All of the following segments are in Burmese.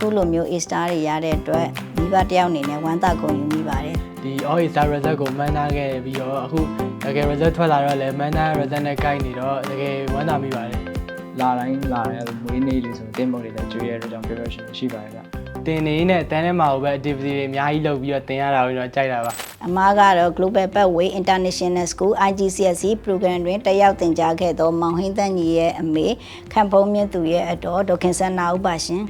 အခုလိုမျိုး A star တွေရတဲ့အတွက်မိဘတယောက်အနေနဲ့ဝမ်းသာဂုဏ်ယူမိပါတယ်ဒီ all A star result ကိုမှန်းထားခဲ့ပြီးတော့အခုတကယ် result ထွက်လာတော့လည်းမှန်းထား result နဲ့ကိုက်နေတော့တကယ်ဝမ်းသာမိပါတယ်လာတိုင်းလာတယ်မွေးနေ့လေးဆိုတင်းမုတ်တွေလည်းကြွေးရတဲ့ကြောင့် preparation ရှိပါတယ်ဗျတင်နေနဲ့တန်းထဲမှာပဲ activity တွေအများကြီးလုပ်ပြီးတော့တင်ရတာကိုတော့ကြိုက်တာပါအမားကတော့ Global Pathway International School IGCSE program တွင်တက်ရောက်သင်ကြားခဲ့သောမောင်ဟင်းတန်းကြီးရဲ့အမေခန့်ဖုံးမြင့်သူရဲ့အတော်ဒေါခင်ဆန်းနာဥပါရှင်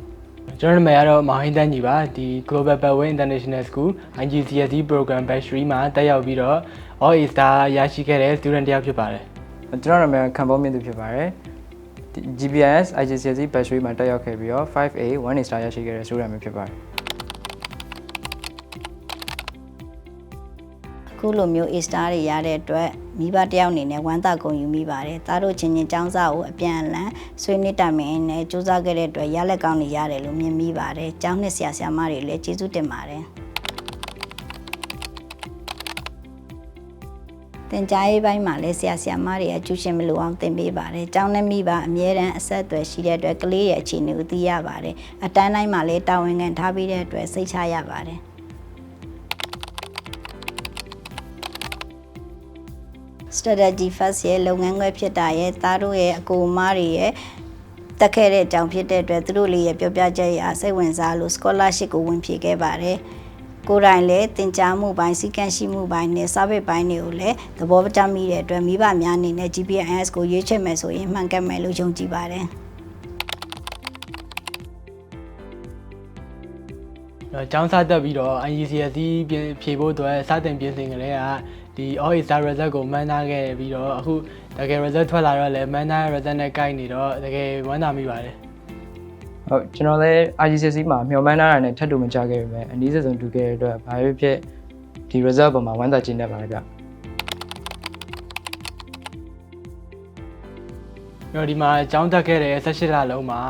ကျွန်တော်နာမည်ကတော့မောင်ဟင်းတန်းကြီးပါဒီ Global Pathway International School IGCSE program batch 3မှာတက်ရောက်ပြီးတော့ all A star ရရှိခဲ့တဲ့ student တယောက်ဖြစ်ပါတယ်ကျွန်တော်နာမည်ခန့်ဖုံးမြင့်သူဖြစ်ပါတယ်GPIS IGCSE batch 3မှာတက်ရောက်ခဲ့ပြီးတော့ 5A 1A star ရရှိခဲ့တဲ့ student မျိုးဖြစ်ပါတယ်အခုလိုမျိုး A star တွေရတဲ့အတွက်မိဘတယောက်အနေနဲ့ဝမ်းသာဂုဏ်ယူမိပါတယ်။သားတို့ချင်းချင်းចောင်းစားကိုအပြန်အလှန်ဆွေးနွေးတိုင်ပင်နဲ့စူးစမ်းခဲ့တဲ့အတွက်ရလက်ကောင်းတွေရတယ်လို့မြင်မိပါတယ်။ကျောင်းနှစ်ဆရာဆရာမတွေလည်းကျေးဇူးတင်ပါတယ်။သင်ကြားရေးပိုင်းမှာလည်းဆရာဆရာမတွေအကျူရှင်မလို့အောင်သင်ပေးပါတယ်။ကျောင်းနဲ့မိဘအမြဲတမ်းအဆက်အသွယ်ရှိတဲ့အတွက်ကလေးရဲ့အခြေအနေကိုသိရပါတယ်။အတန်းတိုင်းမှာလည်းတာဝန်ခံထားပြီးတဲ့အတွက်စိတ်ချရပါတယ်။ strategy first ရဲ့လုပ်ငန်းခွဲဖြစ်တာရဲ့သားတို့ရဲ့အကိုမတွေရဲ့တက်ခဲ့တဲ့အကြောင်းဖြစ်တဲ့အတွက်သူတို့လေးရဲ့ပြောပြချက်အရစိတ်ဝင်စားလို့ scholarship ကိုဝင်ဖြည့်ခဲ့ပါတယ်ကိုယ်တိုင်လည်းသင်ကြားမှုပိုင်းစီကံရှိမှုပိုင်းနဲ့ service ပိုင်းတွေကိုလည်းသဘောကျမိတဲ့အတွက်မိဘများအနေနဲ့ GPIS ကိုရွေးချယ်မယ်ဆိုရင်မှန်ကန်မယ်လို့ယုံကြည်ပါတယ်ကျောင်းစတက်ပြီးတော့ IGCSE ဖြေဖို့အတွက်စတင်ပြင်ဆင်ကြတဲ့ကဒီ all A star result ကိုမှန်းထားခဲ့ပြီးတော့အခုတကယ် result ထွက်လာတော့လည်းမှန်းထား result နဲ့ကိုက်နေတော့တကယ်ဝမ်းသာမိပါတယ်ဟုတ်ကျွန်တော်လည်း IGCSE မှာမျှော်မှန်းထားတာနဲ့ထပ်တူမကြခဲ့ပေမဲ့အနည်းဆုံးတူခဲ့တဲ့အတွက်ဘာဖြစ်ဒီ result ပေါ်မှာဝမ်းသာကျင်းနေပါတယ်ဗျတော့ဒီမှာကျောင်းတက်ခဲ့တဲ့18လလုံးမှာ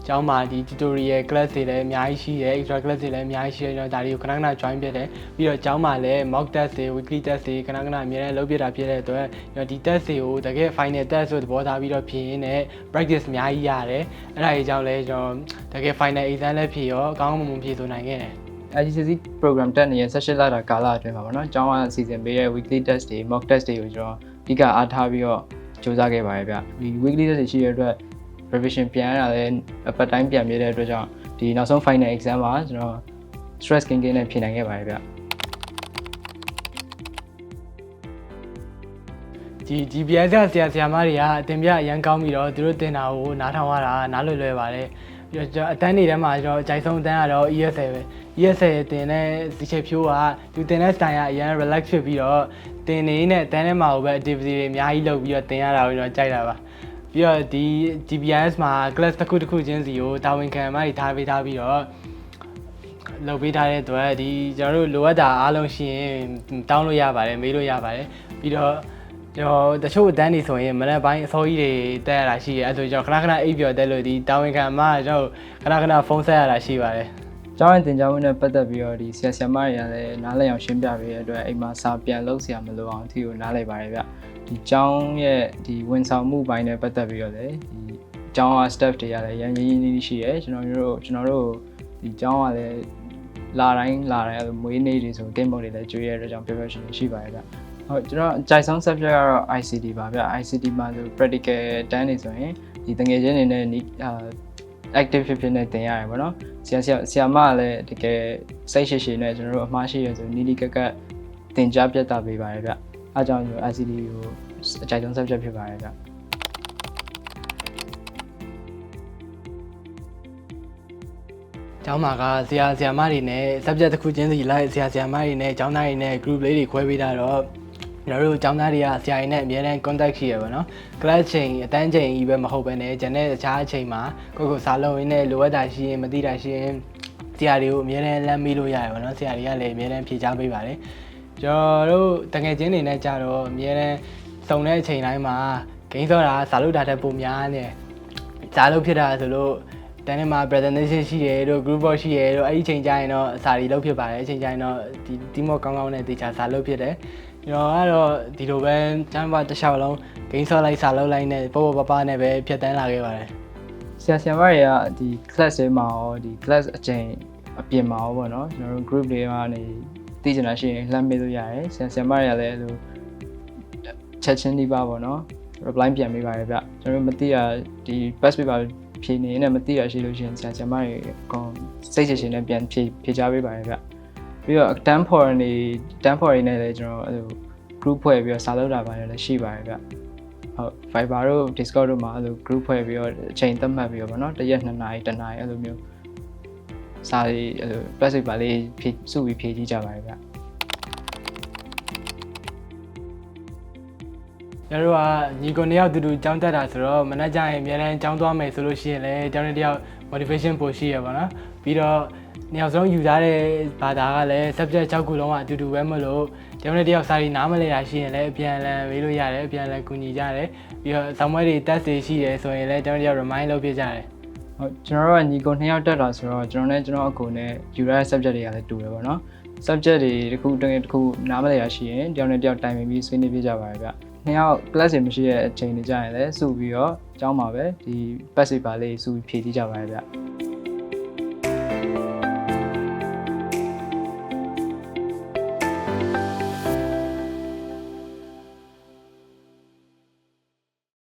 ကျောင်းမှာဒီ tutorial class တွေလည်းအများကြီးရှိတယ် extra class တွေလည်းအများကြီးရှိတယ်ဒါတွေကိုခဏခဏ join ဖြစ်တယ်ပြီးတော့ကျောင်းမှာလည်း mock test တွေ weekly test တွေခဏခဏအများနဲ့လုပ်ပြတာဖြစ်တဲ့အတွက်ဒီ test တွေကိုတကယ် final test ဆိုသဘောထားပြီးတော့ဖြေရင်းနဲ့ practice အများကြီးရတယ်အဲ့ဒါကြီးကြောင့်လည်းကျွန်တော်တကယ် final exam လည်းဖြေရောအကောင်းမွန်ဖြေဆိုနိုင်ခဲ့တယ်IGCSE program တက်နေတဲ့18လတာကာလအတွင်းမှာပေါ့နော်ကျောင်းကစီစဉ်ပေးတဲ့ weekly test တွေ mock test တွေကိုကျွန်တော်အဓိကအားထားပြီးတော့စူးစမ်းခဲ့ပါတယ်ဗျဒီ weekly test တွေရှိတဲ့အတွက် revision ပြန်ရတာလည်းအပတ်တိုင်းပြန်ပြတဲ့အတွက်ကြောင့်ဒီနောက်ဆုံး final exam မှာကျွန်တော် stress ကင်းနဲ့ဖြေနိုင်ခဲ့ပါတယ်ဗျဒီ GPIS ဆရာဆရာမတွေကအတင်ပြအရန်ကောင်းပြီးတော့သူတို့တင်တာကိုနားထောင်ရတာနားလွယ်ပါတယ်ပြီးတော့အတန်းတွေထဲမှာကျွန်တော်အကြိုက်ဆုံးအတန်းကတော့ ESL ပဲ ESL တင်တဲ့ဒီချက်ဖြိုးကသူတင်တဲ့ style ကအရန် relax ဖြစ်ပြီးတော့တင်နေနဲ့တန်းထဲမှာပဲ activity တွေအများကြီးလုပ်ပြီးတော့တင်ရတာကိုကျွန်တော်ကြိုက်တာပါပြီးတော့ဒီ GPIS မှာ class တစ်ခုချင်းစီကိုတာဝန်ခံမှတွေထားပေးထားပြီးတော့လုပ်ပေးထားတဲ့အတွက်ဒီကျွန်တော်တို့လိုအပ်တာအားလုံးရှိရင်တောင်းလို့ရပါတယ်မေးလို့ရပါတယ်ပြီးတော့ကျွန်တော်တချို့အတန်းတွေဆိုရင်မနက်ပိုင်းအစောကြီးတွေတက်ရတာရှိတယ်အဲဆိုကျွန်တော်ခဏအိပ်ပျော်တက်လို့ဒီတာဝန်ခံမှကျွန်တော်ခဏဖုန်းဆက်ရတာရှိပါတယ်ကျောင်းရဲ့သင်ကြားမှုနဲ့ပတ်သက်ပြီးတော့ဒီဆရာဆရာမတွေကလည်းနားလည်အောင်ရှင်းပြပေးတဲ့အတွက်အိမ်မှာစာပြန်လုပ်ဆရာမလိုအောင်အထီကိုနားလည်ပါတယ်ဗျဒီကျောင်းရဲ့ဒီဝန်ဆောင်မှုပိုင်းနဲ့ပတ်သက်ပြီးတော့လည်းဒီကျောင်းက staff တွေကလည်းရန်ရင်းနှီးရှိတယ်ကျွန်တော်တို့ဒီကျောင်းကလည်းလာတိုင်းမွေးနေ့တွေဆိုတင်းမုတ်တွေလည်းကြွေးရတဲ့ကြောင့် preparation ရှိပါတယ်ဗျဟုတ်ကျွန်တော်အကြိုက်ဆုံး subject ကတော့ ICT ပါဗျ ICT မှာဆို practical တန်းနေဆိုရင်ဒီတငယ်ချင်းတွေနဲ့ active ဖြစ်နေတင်ရတယ်ပေါ့နော်ဆရာမကလည်းတကယ်စိတ်ရှိနဲ့ကျွန်တော်တို့အမှားရှိရဆိုနီးနီးကက်ကတင်ကြားပြသပေးပါတယ်ဗျအားကြောင့်ကျွန်တော် ICT ကိုအကြိုက်ဆုံး subject ဖြစ်ပါတယ်ဗျကျောင်းမှာကဆရာမတွေနဲ့ subject တစ်ခုချင်းစီလိုက်ဆရာမတွေနဲ့ကျောင်းသားတွေနဲ့ group လေးတွေခွဲပေးတာတော့ကျွန်တော်တို့ကျောင်းသားတွေကဆရာကြီးနဲ့အများနဲ့ contact ရှိရပါတော့ class ချိန်အတန်းချိန်ကြီးပဲမဟုတ်ဘဲနဲ့ကျန်တဲ့အခြားအချိန်မှာကိုစားလုံးရင်းနဲ့လိုအပ်တာရှိရင်မသိတာရှိရင်ဆရာတွေကိုအများနဲ့လမ်းမေးလို့ရတယ်ပါတော့ဆရာတွေကလည်းအများနဲ့ဖြေချပေးပါတယ်ကျွန်တော်တို့တကယ်ချင်းနေနဲ့ကြတော့အများနဲ့စုံတဲ့အချိန်တိုင်းမှာဂိမ်းစောတာစာလုပ်တာတက်ပုံများနေစာလုပ်ဖြစ်တာဆိုလို့တန်းထဲမှာ presentation ရှိတယ်တို့ group work ရှိတယ်တို့အဲ့ဒီချိန်ကျရင်တော့စာတွေလုပ်ဖြစ်ပါတယ်အချိန်ကျရင်တော့ဒီ team work ကောင်းကောင်းနဲ့တေချာစာလုပ်ဖြစ်တယ်ကျွန်တော်ကတော့ဒီလိုပဲကျမ်းပါတစ်လျှောက်လုံးဂိမ်းဆော့လိုက်စာလုပ်လိုက်နဲ့ပေါ့ပနဲ့ပဲဖြတ်တန်းလာခဲ့ပါတယ် ဆရာတွေကဒီ class တွေမှာရောဒီ class အချိန်အပြင်မှာရောပေါ့နော်ကျွန်တော်တို့ group တွေကနေသိချင်တာရှိရင်လှမ်းမေးလို့ရတယ်ဆရာတွေကလည်းအဲ့လိုချက်ချင်းဒီပါပေါ့နော် reply ပြန်ပေးပါတယ်ဗျကျွန်တော်တို့မသိတာဒီ past paper ဖြေနေနဲ့မသိတာရှိလို့ရှိရင်ဆရာတွေအကုန်စိတ်ချရှင်နဲ့ပြန်ဖြေချပေးပါတယ်ဗျပြီးတော့ term for တွေနဲ့လည်းကျွန်တော်အဲ့လို group ဖွဲ့ပြီးတော့စာလုပ်တာပါတယ်လည်းရှိပါတယ်ဗျဟုတ် Viber တို့ Discord တို့မှာအဲ့လို group ဖွဲ့ပြီးတော့အချိန်သတ်မှတ်ပြီးတော့ဗောနော်တစ်ရက်2နာရီ1နာရီအဲ့လိုမျိုးစာရေးအဲ့လို past paper လေးစုပြီးဖြေကြည့်ကြပါတယ်ဗျကျွန်တော်တို့ကညီကိုနှစ်ယောက်တူတူကြောင်းတက်တာဆိုတော့မနေ့ကျရင်အများနဲ့ကြောင်းသွားမယ်ဆိုလို့ရှိရင်လည်းကျောင်းတစ်ယောက် motivation ပို့ရှိရပါတော့ပြီးတော့နှစ်ယောက်စလုံးယူထားတဲ့ဘာသာကလည်း subject 6ခုလုံးကအတူတူပဲမလို့ကျောင်းတစ်ယောက်စာရီနားမလဲတာရှိရင်လည်းအပြန်အလှန်မေးလို့ရတယ်အပြန်အလှန်ကူညီကြတယ်ပြီးတော့ဆောင်းပွဲတွေ test တွေရှိတယ်ဆိုရင်လည်းကျောင်းတစ်ယောက် remind လုပ်ပြကြတယ်ဟုတ်ကျွန်တော်တို့ကညီကို2ယောက်တက်တာဆိုတော့ကျွန်တော်အကူနဲ့ယူရတဲ့ subject တွေကလည်းတူတယ်ပေါ့နော် subject တွေတစ်ခုနားမလဲရရှိရင်တယောက်နဲ့တယောက်တိုင်ပင်ပြီးဆွေးနွေးပြကြပါရဗျနှစ်ယောက် class တွေမရှိတဲ့အချိန်တွေကြရင်လည်းစုပြီးတော့ကျောင်းမှာပဲဒီ pass paper လေးစုပြီးဖြည့်ကြည့်ကြပါရဗျ